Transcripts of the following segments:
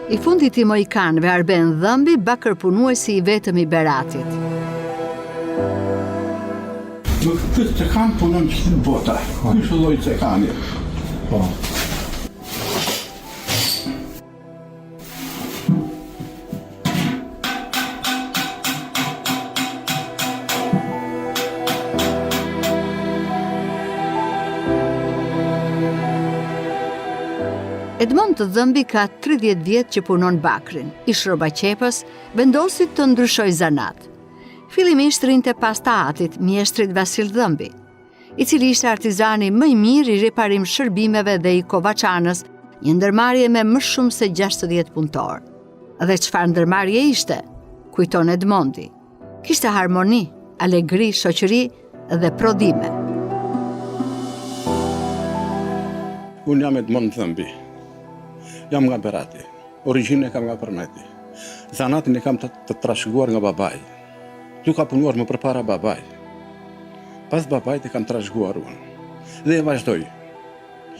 I fundit i Mohikanëve Arben Dhëmbi, bakërpunuesi i vetëm i Beratit. Këtë cekan punon që në bota, kështë lloj cekani. Edmond Dhëmbi ka 30 vjet që punon bakrin. Ish rrobaqepës, vendosi të ndryshoj zanat. Fillimisht rinte pas taatit, mjeshtrit Vasil Dhëmbi, i cili ishte artizani më i mirë i riparim shërbimeve dhe i Kovaçanës, një ndërmarrje me më shumë se 60 punëtor. Dhe çfarë ndërmarrje ishte? Kujton Edmondi. Kishte harmoni, alegri, shoqëri dhe prodhime. Unë jam Edmond Dhëmbi. Jam nga Berati. Origjinën e kam nga Përmeti. Zanatin e kam të trashëguar nga babai. Tu ka punuar më përpara babaj. Pas babajt e kam trashëguar unë. Dhe e vazhdoj.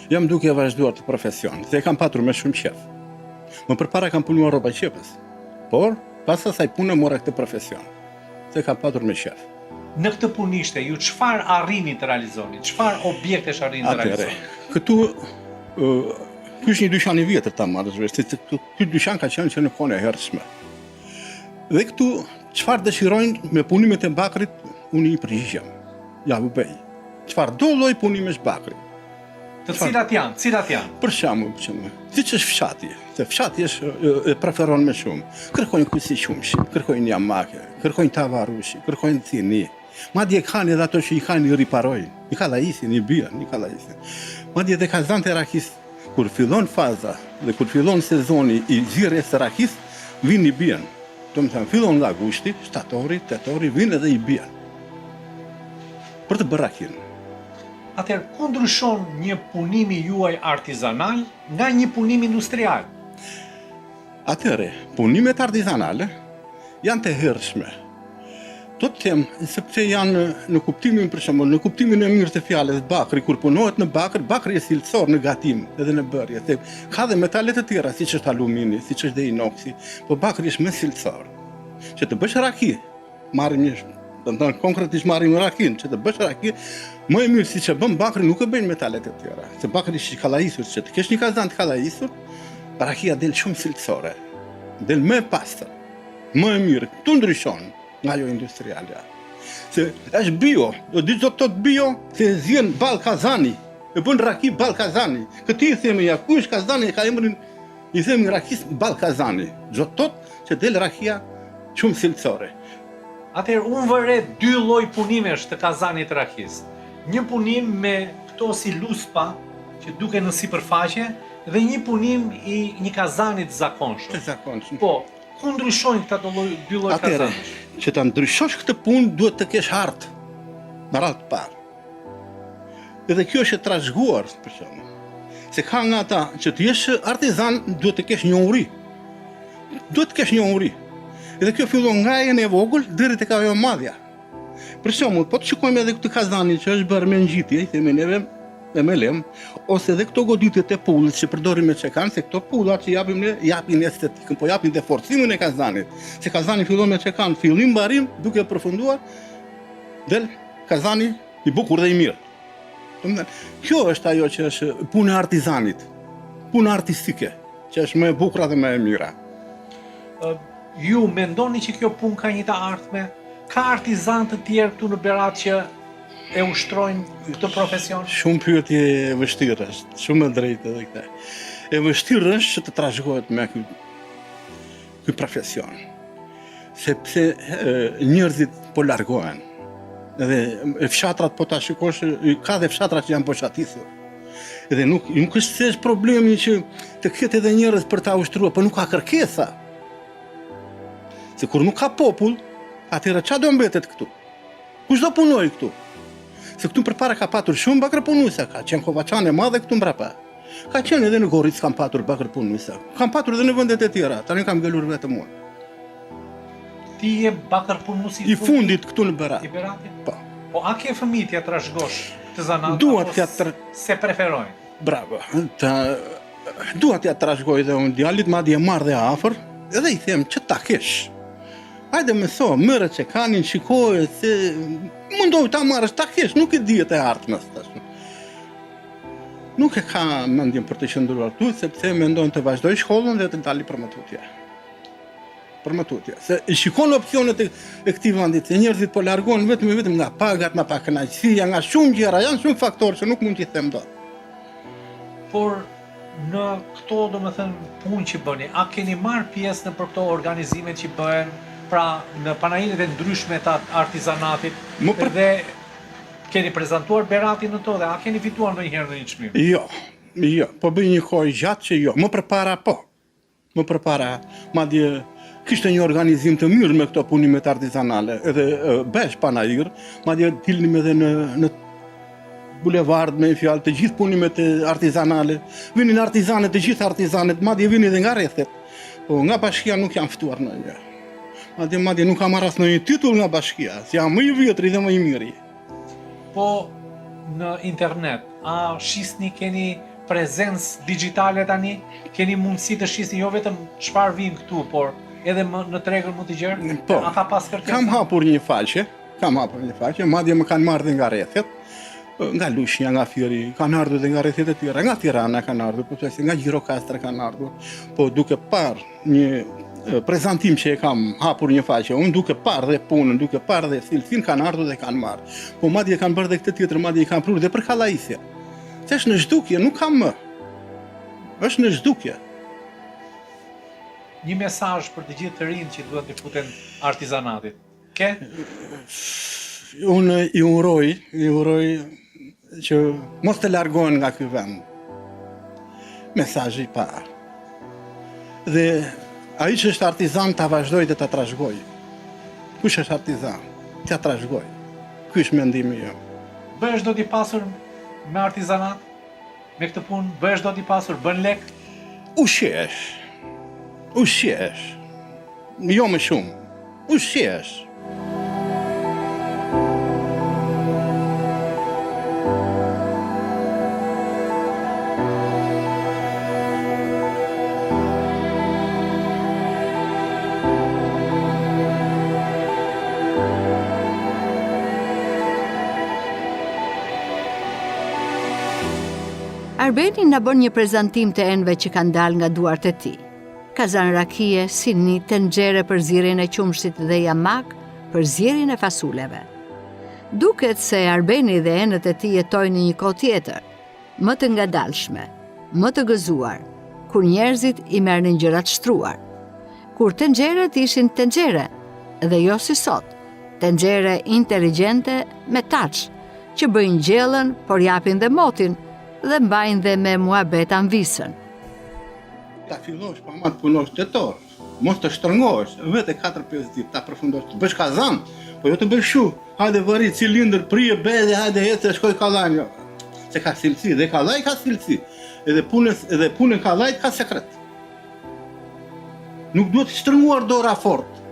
Jam duke e vazhduar të profesion, dhe e kam patur me shumë qef. Më përpara kam punuar rrobaqepës, por pas asaj pune mora këtë profesion. Dhe e kam patur me qef. Në këtë punishte, ju çfarë arrini të realizoni? Çfarë objektesh arrini të realizoni? Këtu ky është një dyqan i vjetër ta marrësh vesh, ky dyqan ka qenë që në kohën e hershme. Dhe këtu çfarë dëshirojnë me punimet e bakrit, unë i përgjigjem. Ja u bëj. Çfarë do lloj punimesh bakri? Të cilat janë? Për shembull, siç është fshati, se fshati e preferon më shumë. Kërkojnë kusi qumshi, kërkojnë jamake, kërkojnë tavarushi, kërkojnë thini. Madje kanë edhe ato që i kanë i riparojnë. I kallajisin, i bien, i kallajisin. Madje edhe kazanët e rakis, kur fillon faza dhe kur fillon sezoni i zirjes së rakis, vinë i bien. Do të thënë, fillon nga gushti, shtatori, tetori, vinë edhe i bien. Për të bërë rakin. Atëherë, ku ndryshon një punimi juaj artizanal nga një punim industrial? Atëherë, punimet artizanale janë të hershme. Do të them, sepse janë në kuptimin, për shembull, në kuptimin e mirë të fjalës bakri, kur punohet në bakër, bakri është cilësor në gatim edhe në bërje. Se ka dhe metale të tjera, siç është alumini, siç është dhe inoksi, por bakri është më cilësor. Që të bësh raki, konkretisht marrim rakin, që të bësh raki, më e mirë siç e bën bakri nuk e bëjnë metalet e tjera. Se bakri është i kallajisur, që të kesh një kazan të kallajisur, rakia del shumë cilësore, del më e pastër, më e mirë. Këtu ndryshon nga jo industrialja. Se është bio, do ditë do të thotë bio, se zjen ball kazani, e bën raki ball kazani. Këtë i themi ja ku është kazani, ka emrin i themi rakis ball kazani. Do të thotë që del rakia shumë cilësore. Atëherë unë vëre dy lloj punimesh të kazanit rakis. Një punim me këto si luspa që duken në sipërfaqe dhe një punim i një kazanit zakonshëm. Të zakonshëm. Po, ku ndryshojnë këta dy lloj kazanësh? Që ta ndryshosh këtë punë duhet të kesh hartë. Në radhë të parë. Edhe kjo është e trashëguar, për shembull. Se ka nga ata që të jesh artizan duhet të kesh njohuri. Duhet të kesh njohuri. Edhe kjo fillon nga e vogël deri tek ajo e madhja. Për shembull, po të shikojmë edhe këtë kazanin që është bërë me ngjitje, i themi neve me lem, ose edhe këto goditjet e pullës që përdorim me çekan, se këto pulla që japin estetikën, po japin dhe forcimin e kazanit. Se kazani fillon me çekan, fillim mbarim, duke përfunduar, del kazani i bukur dhe i mirë. Kjo është ajo që është punë e artizanit, punë artistike, që është më e bukur dhe më e mira. Ju mendoni që kjo punë ka një të ardhme? Ka artizan të tjerë këtu në Berat që e ushtrojnë këtë profesion? Shumë pyetje e vështirë është, shumë e drejtë edhe këtë. E vështirë është që të trashëgohet me ky profesion. Sepse njerëzit po largohen. Edhe fshatrat po ta shikosh, ka dhe fshatra që janë boshatisur. Edhe nuk është se është problemi që të ketë edhe njerëz për ta ushtruar, por nuk ka kërkesa. Se kur nuk ka popull, atëherë çfarë do mbetet këtu? Kush do punoj këtu? Se këtu përpara ka patur shumë bakërpunuese, ka qenë Kovaçane madhe këtu mbrapa. Ka qenë edhe në Goric kam patur bakërpunuese. Kam patur edhe në vendet e tjera, tani kam ngelur vetëm unë. Ti je bakërpunues i fundit këtu në Berat. I Beratit? Po. Po a ke fëmijë t'ja trashëgosh të zanat? Duat t'ja se preferojnë? Bravo. dua t'ja trashëgoj dhe unë djalit, madje marr dhe afër, edhe I them që ta kesh. Hajde me so, merret që kanin, shikoj se mundoj ta marrësh ta kesh, nuk e dihet e ardhmës tash. Nuk e ka mendjen për të qëndruar tu, sepse mendon të vazhdoj shkollën dhe të dali për matutje. Për matutje. Se shikon opsionet e këtij vendi, se njerëzit po largohen vetëm nga pagat, nga pakënaqësia, nga shumë gjëra, janë shumë faktorë që nuk mund t'i them dot. Por në këto, domethënë, punë që bëni, a keni marrë pjesë në për këto organizimet që bëhen, pra në panajinet e ndryshme të artizanatit, dhe keni prezantuar beratin në to dhe a keni fituar ndonjëherë në një çmim? Jo, po bëj një kohë gjatë që jo. Më përpara, madje kishte një organizim të mirë me këto punimet artizanale, edhe besh panajir, madje dilnim edhe në bulevard me fjalë të gjithë punimet artizanale, vinin artizanet, të gjithë artizanet, madje vinin edhe nga rrethet. Po nga bashkia nuk janë ftuar ndonjë. Madje nuk kam marrë asnjë titull nga bashkia, si jam më I vjetri dhe më I miri. Po në internet, a shisni, keni prezencë digjitale tani? Keni mundësi të shisni jo vetëm çfarë vin këtu, por edhe në tregën më të gjerë? Po, a ka pas kërkesë? kam hapur një faqe, madje më kanë marrë dhe nga rrethet, nga Lushnja, nga Fieri, kanë ardhur dhe nga rrethet e tjera, nga Tirana kanë ardhur, po nga Gjirokastër kanë ardhur, po duke parë një prezantim që e kam hapur një faqe, unë duke parë dhe punën, duke parë dhe cilësinë kanë ardhur dhe kanë marrë. Po madje kanë bërë dhe këtë tjetër, madje I kanë prurë dhe për kallajisje. Se është në zhdukje, nuk kam më. Është në zhdukje. Një mesazh për të gjithë të rinj që duhet të futen artizanatit. Ke? Unë I uroj që mos të largohen nga ky vend. Mesazhi I parë. Dhe ai që është artizan ta vazhdoj dhe ta trashëgoj. Kush është artizan? Ta trashëgoj. Ky është mendimi im. Bëhesh do t'i pasur me artizanat? Me këtë punë bëhesh do t'i pasur, bën lek? Ushqesh. Jo më shumë. Ushqesh. Arbeni na bën një prezantim të enëve që kanë dalë nga duart e tij. Kazan rakie, sini, tenxhere për zjerrjen e qumshit dhe jamak për zjerrjen e fasuleve. Duket se Arbeni dhe enët e tij jetojnë në një kohë tjetër, më të ngadalshme, më të gëzuar, kur njerëzit I merrnin gjërat shtruar. Kur tenxheret ishin tenxhere, dhe jo si sot, tenxhere inteligjente me taç, që bëjnë gjellën, por japin dhe motin, dhe mbajnë dhe me muhabet anvisën. Ta fillosh pa ma të punosh tetor, mos të shtrëngohesh, vetë 4-5 ditë ta përfundosh, të bësh kazan, po jo të bësh shu, hajde vëri cilindër, prije bedhe, hajde ecë, shkoj kallaj. Se ka cilësi, dhe kallaj ka cilësi, edhe punën kallajt ka sekret. Nuk duhet shtrënguar dora fort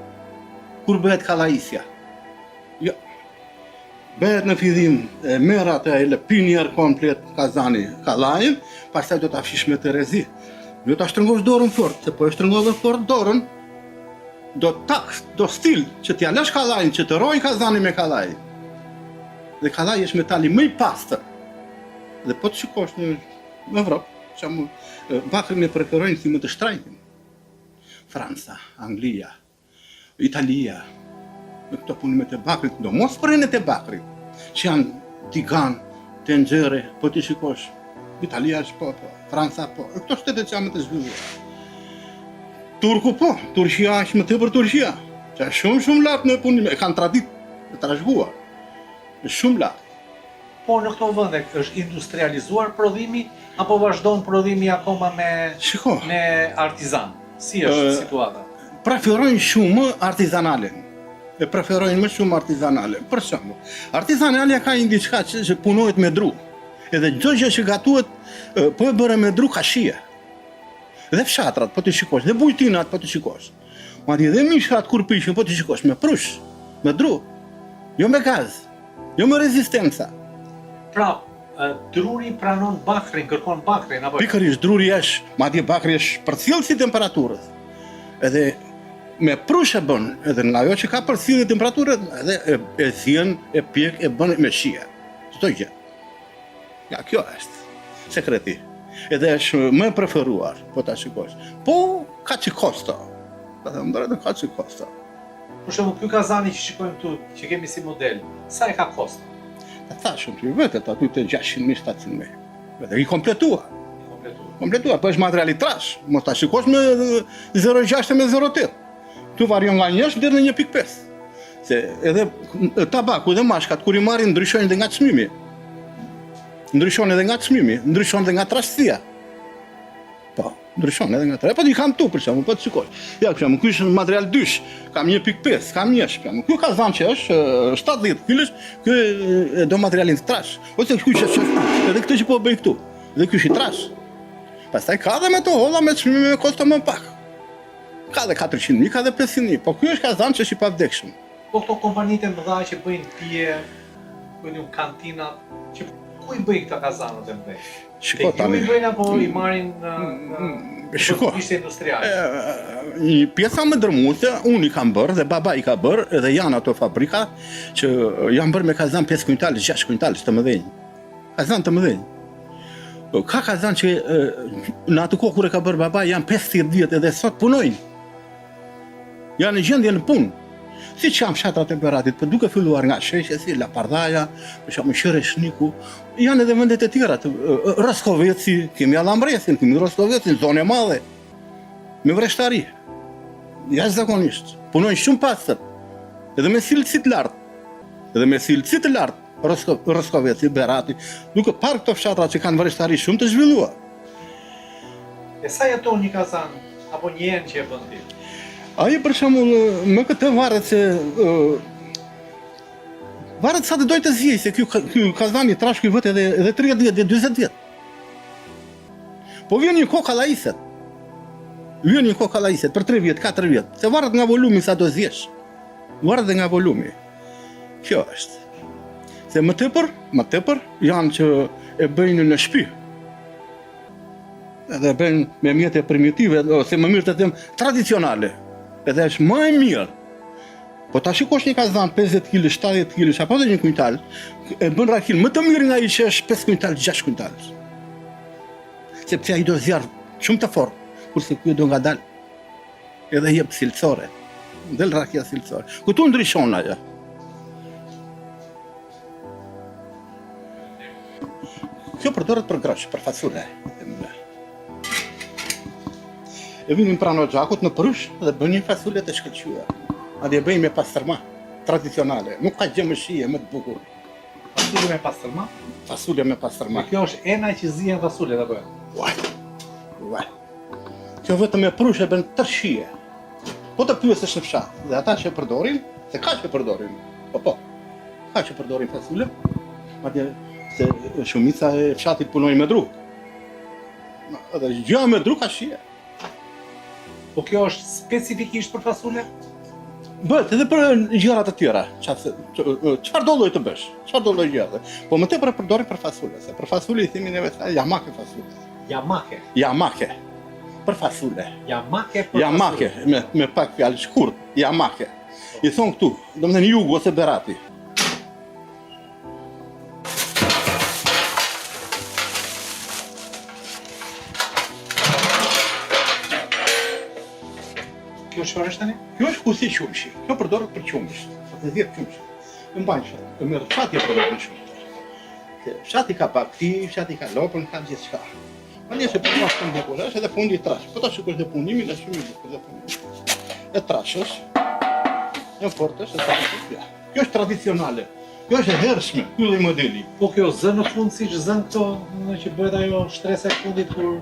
kur bëhet kallajisja. Jo. Bëhet në fillim merr atë e lëpin njerë komplet kazani kallajin, pastaj do ta fshish me terezi. Jo ta shtrëngosh dorën fort, se po e shtrëngove fort dorën, do stil që t'ja lësh kallajin, që të rojë kazani me kallaj. Dhe kallaji është metali më I pastër. Dhe po të shikosh në Evropë, bakrin e preferojnë si më të shtrajtin. Franca, Anglia, Italia, me këto punimet e bakrit, do mos përinet e bakrit, që janë tigan, tenxhere, po t'i shikosh, Italia është po, Franca po, e këto shtetet që janë më të zhvilluar. Turku po, Turqia është më tepër Turqia, që është shumë lartë në punime, e kanë traditë të trashëguar, është shumë lartë. Po në këto vende është industrializuar prodhimi, apo vazhdon prodhimi akoma me artizan? Si është situata? Preferojnë shumë artizanalen. Preferojnë më shumë artizanale. Për shembull, artizanalja ka një diçka që punohet me dru. Edhe çdo gjë që gatuhet po e bëre me dru ka shije. Dhe fshatrat po ti shikosh, dhe bujtinat po ti shikosh. Madje dhe mishrat kur pishin po ti shikosh me prush, me dru. Jo me gaz, jo me rezistenca. Pra, Druri pranon bakrin, kërkon bakrin, apo? Pikërisht druri është, madje bakri është përcjellës i temperaturës. Edhe me prush e bën, edhe nga ajo që ka përcjellje temperaturës, edhe e thjen, e pjek, e bën me shije. Çdo gjë. Ja, kjo është sekreti. Edhe është më e preferuar, po ta shikosh. Po, ka që kosta. Ta them drejtë, ka që kosta. Për shembull, ky kazani që shikojmë këtu, që kemi si model, sa e ka kosta? Ta thashëm ty vetë aty të 600.000, 700.000. Vetë i kompletua. Kompletua, po është materiali trash. Mos ta shikosh me 0.6 me 0.8. Tu varion nga 1 deri në 1.5. Se edhe tabaku dhe mashkat kur i marrin ndryshojnë edhe nga çmimi. Ndryshon edhe nga çmimi, ndryshon edhe nga trashësia. Po, ndryshon edhe nga trashësia. Po i kam tu për shembull, po të shikosh. Ja, për shembull, ky është material dysh, kam 1.5, kam 1 për shembull. Ky ka zan që është 70 kg, ky do materialin trash. Ose ky që është, edhe këtë që po bëj këtu. Dhe ky është i trash. Pastaj ka dhe me to holla me çmime me kosto më pak. Ka dhe 400.000, ka dhe 500.000, po ky është kazan që është i pavdekshëm. Po këto kompanitë e mëdha që bëjnë pije, bëjnë kantinat, që ku i bëjnë këta kazanët e mëdhenj? Shiko tani. Ju i bëjnë apo i marrin Shiko. ishte industriale? Një pjesa më dërmuese, unë i kam bërë dhe baba i ka bërë, edhe janë ato fabrika që janë bërë me kazan 5 kuintalë, 6 kuintalë të mëdhenj. Kazan të mëdhenj. Ka kazan që në atë kohë kur e ka bërë baba janë 50 vjet edhe sot punojnë. Janë në gjendje në punë. Si që jam fshatrat e Beratit, për duke filluar nga sheshe, si Lapardaja, për shumë Qëreshniku, janë edhe vendet e tjera, Roskoveci, kemi Alambresin, kemi Roskovecin, zonë e madhe, me vreshtari, jashtëzakonisht, punojnë shumë pastër, edhe me cilësi të lartë, Roskoveci, Berati, duke parë këto fshatrat që kanë vreshtari shumë të zhvilluar. E sa jeton një kazan, apo një enë që e bën ti? Aji për shembull, me këtë varet se varet sa të dojë të zjej, se ky kazani trash ky vët edhe 30 vjet, 40 vjet. Po vjen një kohë kallajiset. Vjen një kohë kallajiset për 3 vjet, 4 vjet. Se varet nga volumi sa do zjesh. Varet dhe nga volumi. Kjo është. Se më tepër janë që e bëjnë në shtëpi. Edhe bëjnë me mjete primitive, ose më mirë të them tradicionale. Edhe është më e mirë. Po ta shikosh një kazan 50 kg, 70 kg, apo edhe një kuintal, e bën rakil më të mirë nga ai që është 5 kuintal, 6 kuintal. Sepse ai do zjarr shumë të fortë, kurse ky do ngadal. Edhe jep cilësore. Del rakia cilësore. Këtu ndryshon ajo. Kjo përdoret për grosh, për fasule. E vinim pranë xhakut në prush dhe bën një fasule të shkëlqyer. Atje bëjmë me pastërma tradicionale. Nuk ka gjë më shije më të bukur. Fasule me pastërma? Fasule me pastërma. Kjo është ena që zihen fasule apo? Uaj. Kjo vetëm me prush e bën tërë shije. Po të pyesësh në fshat, dhe ata që e përdorin, se ka që përdorin. Po. Ka që përdorin fasule. Atje se shumica e fshatit punojnë me dru. Edhe gjë me dru ka shije. Po kjo është specifikisht për fasule? Bëhet edhe për gjëra të tjera. Çfarë do lloj të bësh? Çfarë do lloj gjëre? Po më tepër e përdorin për fasule, se për fasule i themi neve yamake fasule. Yamake. Për fasule. Yamake për fasule. Yamake me pak fjalë shkurt, yamake. I thon këtu, domethënë jugu ose Berati. Kjo çfarë është tani? Kjo është kusi qumshi. Kjo përdoret për qumsh. Të 10 qumsh. E mbajnë fshat. E merr fshati për të shumë. Fshati ka bakti, fshati ka lopën, ka gjithçka. Mani se për mos të mbukurash edhe fundi i trash. Po ta shikosh dhe punimin është shumë i bukur dhe punimi. E trashësh. E fortësh e trashësh. Kjo është tradicionale. Kjo është e hershme, ky lloj modeli. Po kjo zë në fund siç zën këto, në që bëhet ajo shtresa e fundit kur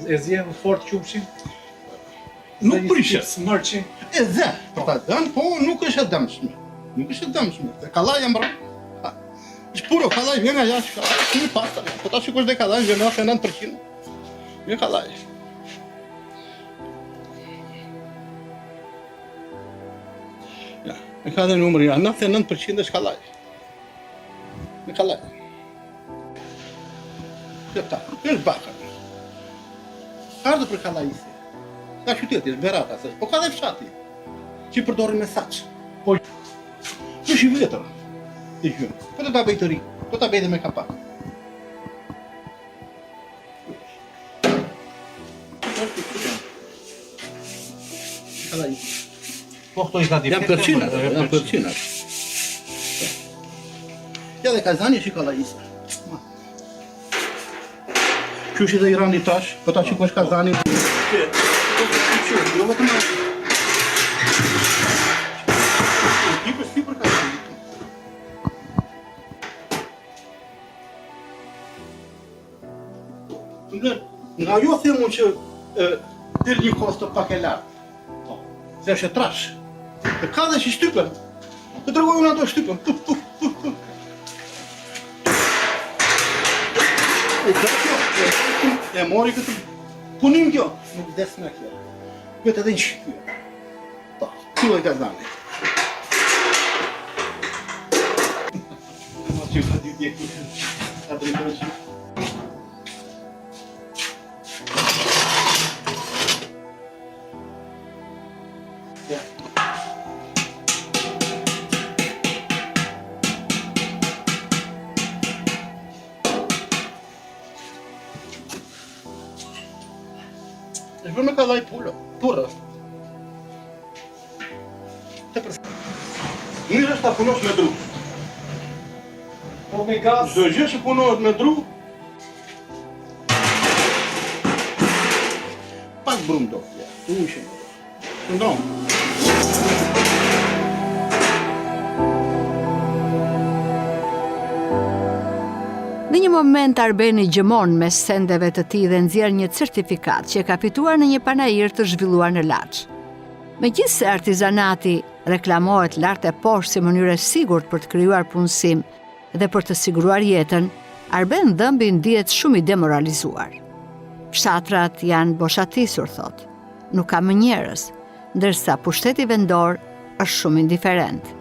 e zjen fort qumshin? Nuk prishet. Smërçi. E zë, për ta dhënë, po nuk është e dëmshme. Nuk është e dëmshme. Se kallaja mbra. Është puro kallaj, vjen nga jashtë, është një pasta. Po ta shikosh dhe kallaj vjen 99%. Vjen kallaj. Ja, e ka dhe numri, 99% është kallaj. Me kallaj. Këta, kjo është Bakër. Ardhë për Kallajisi. Ka qyteti, është Berata, po ka dhe fshati, që i përdorin me saqë. Po, Kjo është i vjetër, i gjymë. Po do ta bëj të ri, do ta bëj dhe me kapak. Kallajisi. po këto ishte ati. Janë përqinat, janë përqinat. Ja dhe Kazani është i Kallajisi. Kjo është dhe Irani tash, po ta shikosh Kazani. Jo vetëm ekipës si për Kazani. Nga jo themu që del një kosto pak e lartë. Se është e trash. Të ka dhe që shtypen. Të tregoj unë ato shtypen. E mori këtë punim kjo. Nuk des me kjo. Këtë edhe një shkyja. Ta, kjo e Kazani. Ma që fa dy djekë. A drejtoj që. është bërë me kallaj purë. Mirë është ta punosh me dru. Po me gaz, Çdo gjë që punohet me dru, pak brum do. Ushë. Ndon. Në një moment Arbeni gjëmon mes sendeve të tij dhe nxjerr një certifikat që e ka fituar në një panajir të zhvilluar në Laç. Megjithse artizanati reklamohet lart e poshtë si mënyrë e sigurt për të krijuar punësim dhe për të siguruar jetën, Arben Dhëmbi ndihet shumë i demoralizuar. Fshatrat janë boshatisur, thot. Nuk ka më njerëz, ndërsa pushteti vendor është shumë indiferent.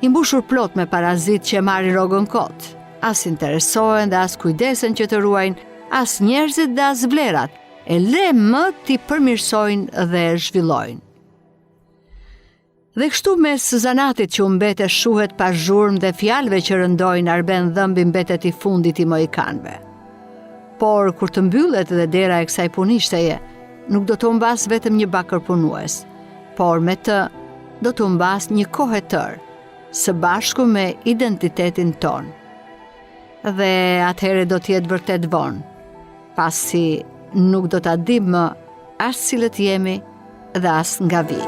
I mbushur plot me parazit që marrin rrogën kot. As interesohen dhe as kujdesen që të ruajnë as njerëzit dhe as vlerat, e le më t'i përmirësojnë dhe zhvillojnë. Dhe kështu mes zanatit që mbete shuhet pa zhurmë dhe fjalëve që rëndojnë, Arben Dhëmbi mbetet i fundit i mohikanëve. Por kur të mbyllet dhe dera e kësaj punishtaje, nuk do të humbas vetëm një bakër punues, por me të do të humbas një kohë e tërë, së bashku me identitetin ton. Dhe atëherë do t'jetë vërtet vonë, pasi nuk do t'a dim më as cilët jemi dhe as nga vi.